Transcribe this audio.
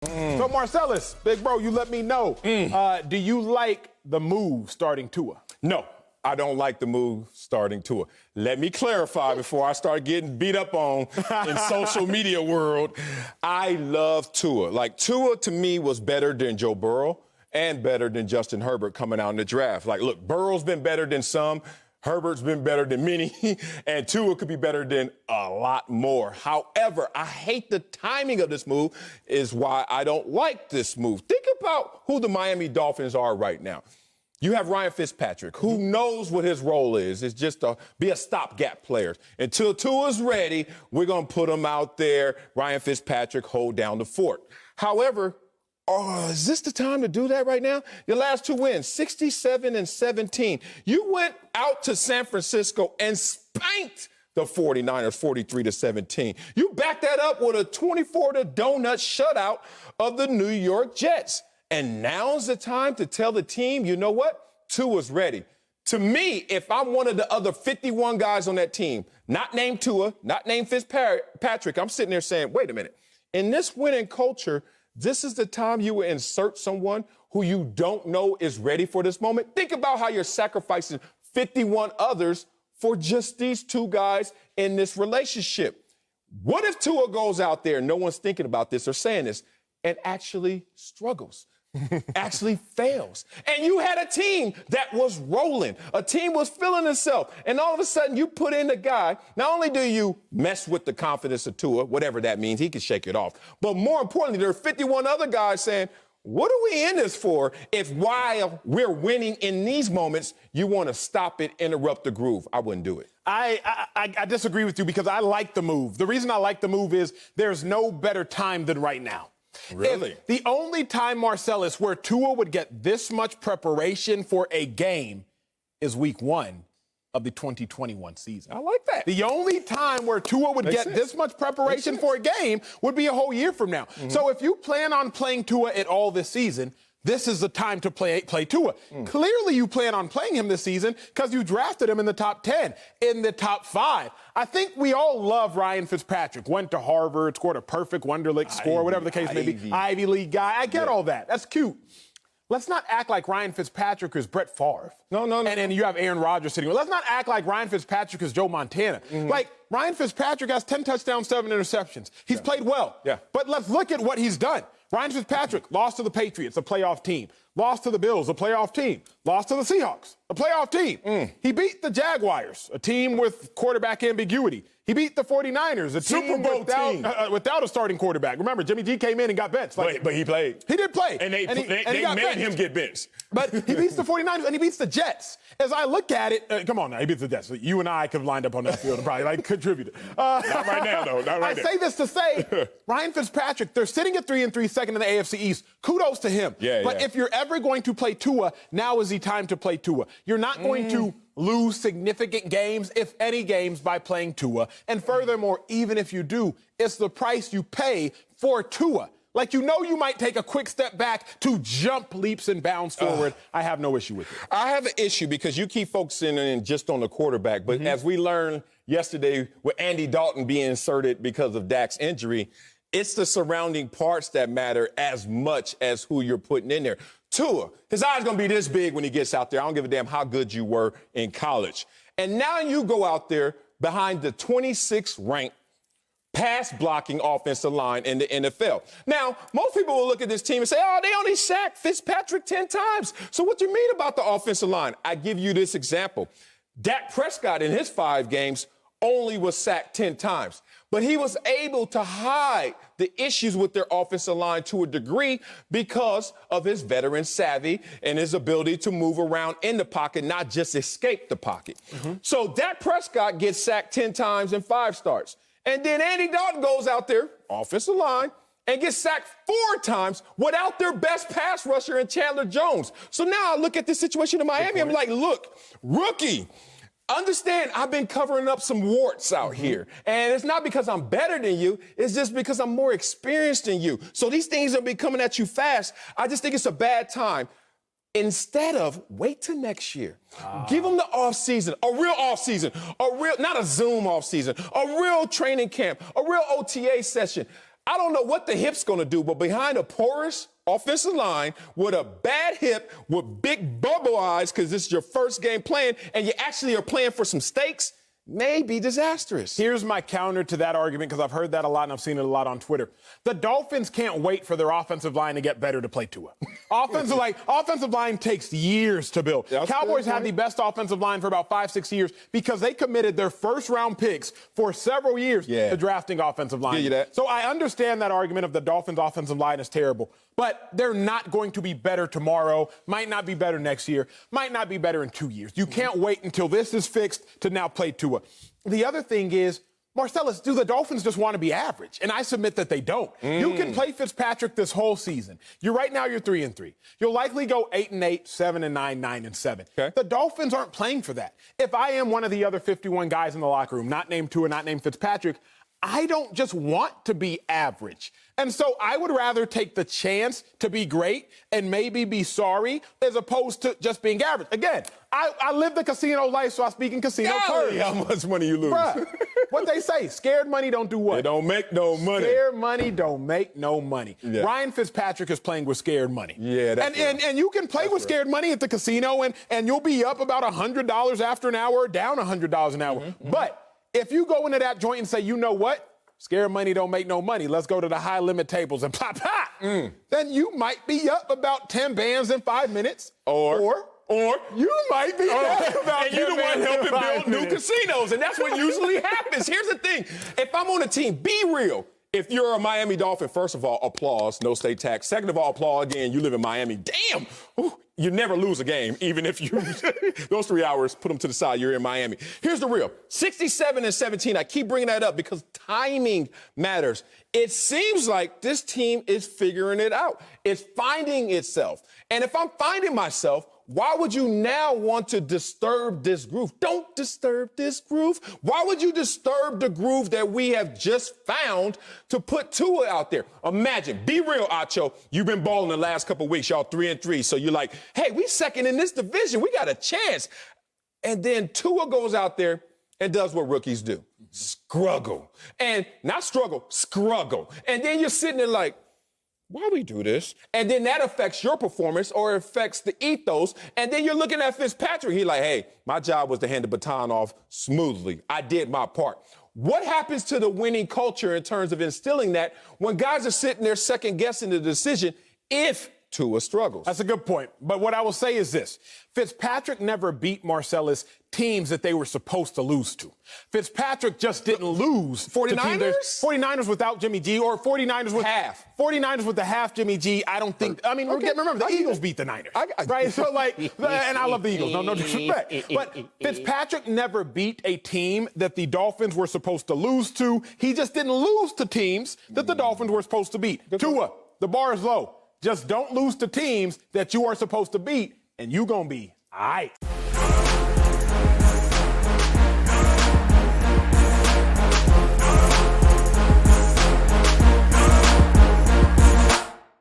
So, Marcellus, big bro, you let me know. Do you like the move starting Tua? No, I don't like the move starting Tua. Let me clarify before I start getting beat up on in social media world. I love Tua. Like, Tua, to me, was better than Joe Burrow and better than Justin Herbert coming out in the draft. Like, look, Burrow's been better than some. Herbert's been better than many, and Tua could be better than a lot more. However, I hate the timing of this move is why I don't like this move. Think about who the Miami Dolphins are right now. You have Ryan Fitzpatrick, who knows what his role is. It's just to be a stopgap player. Until Tua's ready, we're going to put him out there. Ryan Fitzpatrick, hold down the fort. However, is this the time to do that right now? Your last two wins, 67-17. You went out to San Francisco and spanked the 49ers 43-17. You backed that up with a 24-donut shutout of the New York Jets. And now's the time to tell the team, you know what? Tua's ready. To me, if I'm one of the other 51 guys on that team, not named Tua, not named Fitzpatrick, I'm sitting there saying, wait a minute. In this winning culture, this is the time you will insert someone who you don't know is ready for this moment. Think about how you're sacrificing 51 others for just these two guys in this relationship. What if Tua goes out there, no one's thinking about this or saying this, and actually struggles? Actually fails. And you had a team that was rolling. A team was feeling itself. And all of a sudden you put in a guy, not only do you mess with the confidence of Tua, whatever that means, he can shake it off. But more importantly, there are 51 other guys saying, what are we in this for if while we're winning in these moments, you want to stop it, interrupt the groove? I wouldn't do it. I disagree with you because I like the move. The reason I like the move is there's no better time than right now. Really? If the only time, Marcellus, where Tua would get this much preparation for a game is week 1 of the 2021 season. I like that. The only time where Tua would get this much preparation for a game would be a whole year from now. So if you plan on playing Tua at all this season, this is the time to play Tua. Clearly, you plan on playing him this season because you drafted him in the top 10, in the top 5. I think we all love Ryan Fitzpatrick. Went to Harvard, scored a perfect Wonderlic score, whatever the case may be. Ivy League guy. I get all that. That's cute. Let's not act like Ryan Fitzpatrick is Brett Favre. No. And you have Aaron Rodgers sitting. Let's not act like Ryan Fitzpatrick is Joe Montana. Like, Ryan Fitzpatrick has 10 touchdowns, 7 interceptions. He's played well. But let's look at what he's done. Ryan Fitzpatrick lost to the Patriots, a playoff team. Lost to the Bills, a playoff team. Lost to the Seahawks, a playoff team. He beat the Jaguars, a team with quarterback ambiguity. He beat the 49ers, a team without a starting quarterback. Remember, Jimmy G came in and got benched. But he played. He did play. And they made him get benched. But he beats the 49ers and he beats the Jets. As I look at it, come on now, he beats the Jets. You and I could have lined up on that field and probably contributed. Not right now, though. Not right now. I say this to say, Ryan Fitzpatrick, they're sitting at 3-3, second in the AFC East. Kudos to him. But if you're ever going to play Tua, now is the time to play Tua. You're not going to lose significant games, if any games, by playing Tua. And furthermore, even if you do, it's the price you pay for Tua. Like, you know, you might take a quick step back to jump leaps and bounds forward. I have no issue with it. I have an issue because you keep focusing in just on the quarterback. But as we learned yesterday with Andy Dalton being inserted because of Dak's injury, it's the surrounding parts that matter as much as who you're putting in there. Tua, his eye's going to be this big when he gets out there. I don't give a damn how good you were in college. And now you go out there behind the 26th ranked pass blocking offensive line in the NFL. Now, most people will look at this team and say, oh, they only sacked Fitzpatrick 10 times. So what do you mean about the offensive line? I give you this example. Dak Prescott in his 5 games only was sacked 10 times. But he was able to hide the issues with their offensive line to a degree because of his veteran savvy and his ability to move around in the pocket, not just escape the pocket. So Dak Prescott gets sacked 10 times in 5 starts. And then Andy Dalton goes out there, offensive line, and gets sacked 4 times without their best pass rusher in Chandler Jones. So now I look at this situation in Miami, I'm like, look, rookie, understand I've been covering up some warts out here. And it's not because I'm better than you. It's just because I'm more experienced than you. So these things are be coming at you fast. I just think it's a bad time. Instead of wait till next year, give them the off season, a real off season, not a Zoom off season, a real training camp, a real OTA session. I don't know what the hip's going to do, but behind a porous offensive line with a bad hip, with big bubble eyes, because this is your first game playing, and you actually are playing for some stakes, may be disastrous. Here's my counter to that argument, because I've heard that a lot and I've seen it a lot on Twitter. The Dolphins can't wait for their offensive line to get better to play Tua. Offensive line takes years to build. Cowboys had the best offensive line for about 5-6 years because they committed their first-round picks for several years to drafting offensive line. So I understand that argument of the Dolphins' offensive line is terrible, but they're not going to be better tomorrow, might not be better next year, might not be better in 2 years. You can't wait until this is fixed to now play Tua. The other thing is, Marcellus, do the Dolphins just want to be average? And I submit that they don't. You can play Fitzpatrick this whole season. Right now you're 3-3. You'll likely go 8-8, 7-9, 9-7. Okay. The Dolphins aren't playing for that. If I am one of the other 51 guys in the locker room, not named Tua, not named Fitzpatrick, I don't just want to be average. And so I would rather take the chance to be great and maybe be sorry as opposed to just being average. Again, I live the casino life, so I speak in casino terms. How much money you lose? Bruh, what they say, scared money don't do what? It don't make no money. Scared money don't make no money. Yeah. Ryan Fitzpatrick is playing with scared money. Yeah, that's and you can play with scared money at the casino, and you'll be up about $100 after an hour or down $100 an hour. But if you go into that joint and say, you know what? Scared money don't make no money. Let's go to the high limit tables and pop. Then you might be up about 10 bands in 5 minutes. Or you might be up about and you're the one helping build new casinos. And that's what usually happens. Here's the thing. If I'm on a team, be real. If you're a Miami Dolphin, first of all, applause, no state tax. Second of all, applause again, you live in Miami. Damn, you never lose a game, even if you, those 3 hours, put them to the side, you're in Miami. Here's the real, 67-17, I keep bringing that up because timing matters. It seems like this team is figuring it out. It's finding itself. And if I'm finding myself, why would you now want to disturb this groove? Don't disturb this groove. Why would you disturb the groove that we have just found to put Tua out there? Imagine, be real, Acho. You've been balling the last couple of weeks. Y'all 3-3. So you're like, hey, we second in this division. We got a chance. And then Tua goes out there and does what rookies do. Struggle. And not struggle, scruggle. And then you're sitting there like, why we do this? And then that affects your performance or affects the ethos. And then you're looking at Fitzpatrick. He's like, hey, my job was to hand the baton off smoothly. I did my part. What happens to the winning culture in terms of instilling that when guys are sitting there second guessing the decision if Tua struggles? That's a good point. But what I will say is this. Fitzpatrick never beat Marcellus teams that they were supposed to lose to. Fitzpatrick just didn't lose. 49ers? 49ers without Jimmy G or 49ers with half. 49ers with the half Jimmy G. I don't think. I mean, remember the Eagles beat the Niners, right? So and I love the Eagles. No disrespect. But Fitzpatrick never beat a team that the Dolphins were supposed to lose to. He just didn't lose to teams that the Dolphins were supposed to beat. Tua, the bar is low. Just don't lose to teams that you are supposed to beat, and you gonna be all right.